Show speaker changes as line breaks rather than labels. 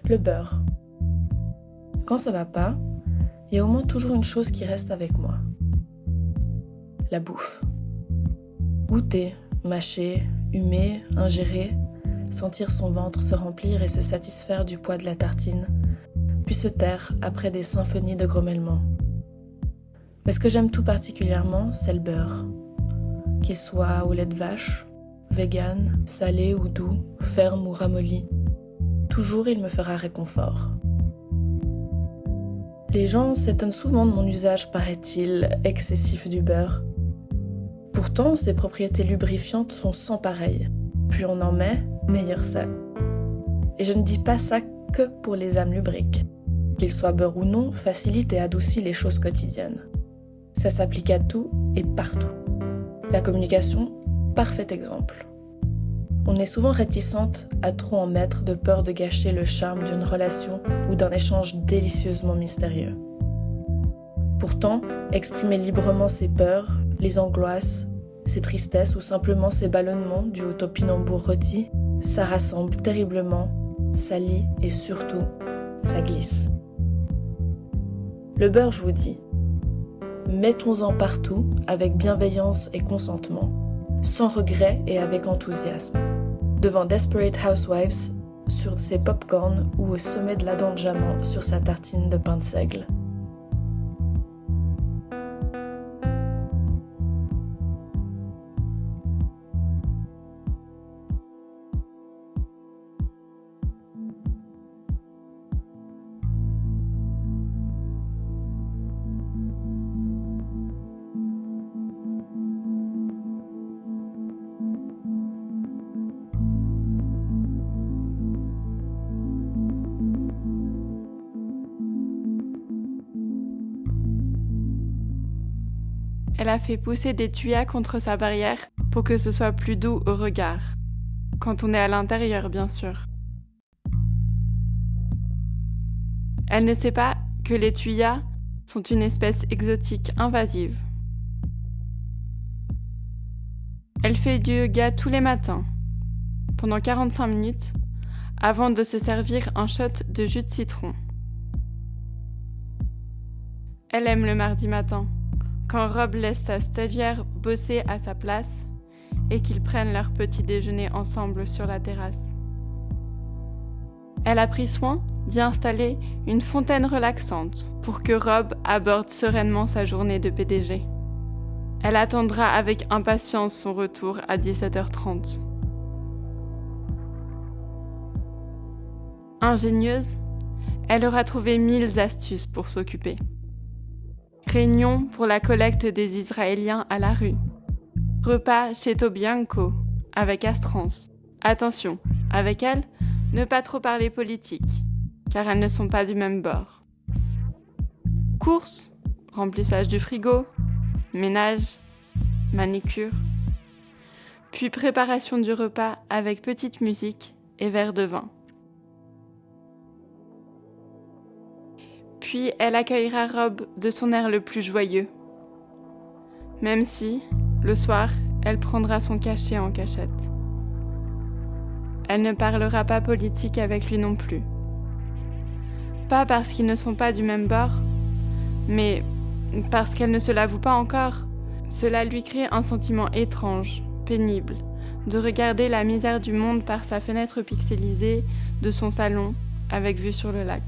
Le beurre. Quand ça va pas, il y a au moins toujours une chose qui reste avec moi. La bouffe. Goûter, mâcher, humer, ingérer, sentir son ventre se remplir et se satisfaire du poids de la tartine, puis se taire après des symphonies de grommellements. Mais ce que j'aime tout particulièrement, c'est le beurre. Qu'il soit au lait de vache, vegan, salé ou doux, ferme ou ramolli, toujours il me fera réconfort. Les gens s'étonnent souvent de mon usage, paraît-il, excessif du beurre. Pourtant, ses propriétés lubrifiantes sont sans pareil. Plus on en met, meilleur c'est. Et je ne dis pas ça que pour les âmes lubriques. Qu'il soit beurre ou non, facilite et adoucit les choses quotidiennes. Ça s'applique à tout et partout. La communication, parfait exemple. On est souvent réticente à trop en mettre de peur de gâcher le charme d'une relation ou d'un échange délicieusement mystérieux. Pourtant, exprimer librement ses peurs, les angoisses, ses tristesses ou simplement ses ballonnements dus au topinambour rôti, ça rassemble terriblement, ça lie et surtout, ça glisse. Le beurre, je vous dis, mettons-en partout avec bienveillance et consentement, sans regret et avec enthousiasme. Devant Desperate Housewives sur ses pop-corns ou au sommet de la dent de diamant sur sa tartine de pain de seigle.
Elle a fait pousser des tuyas contre sa barrière pour que ce soit plus doux au regard. Quand on est à l'intérieur, bien sûr. Elle ne sait pas que les tuyas sont une espèce exotique invasive. Elle fait du yoga tous les matins, pendant 45 minutes, avant de se servir un shot de jus de citron. Elle aime le mardi matin, quand Rob laisse sa stagiaire bosser à sa place et qu'ils prennent leur petit déjeuner ensemble sur la terrasse. Elle a pris soin d'y installer une fontaine relaxante pour que Rob aborde sereinement sa journée de PDG. Elle attendra avec impatience son retour à 17h30. Ingénieuse, elle aura trouvé 1000 astuces pour s'occuper. Réunion pour la collecte des Israéliens à la rue. Repas chez Tobianco, avec Astrance. Attention, avec elle, ne pas trop parler politique, car elles ne sont pas du même bord. Courses, remplissage du frigo, ménage, manicure. Puis préparation du repas avec petite musique et verre de vin. Puis elle accueillera Rob de son air le plus joyeux. Même si, le soir, elle prendra son cachet en cachette. Elle ne parlera pas politique avec lui non plus. Pas parce qu'ils ne sont pas du même bord, mais parce qu'elle ne se l'avoue pas encore. Cela lui crée un sentiment étrange, pénible, de regarder la misère du monde par sa fenêtre pixelisée de son salon avec vue sur le lac.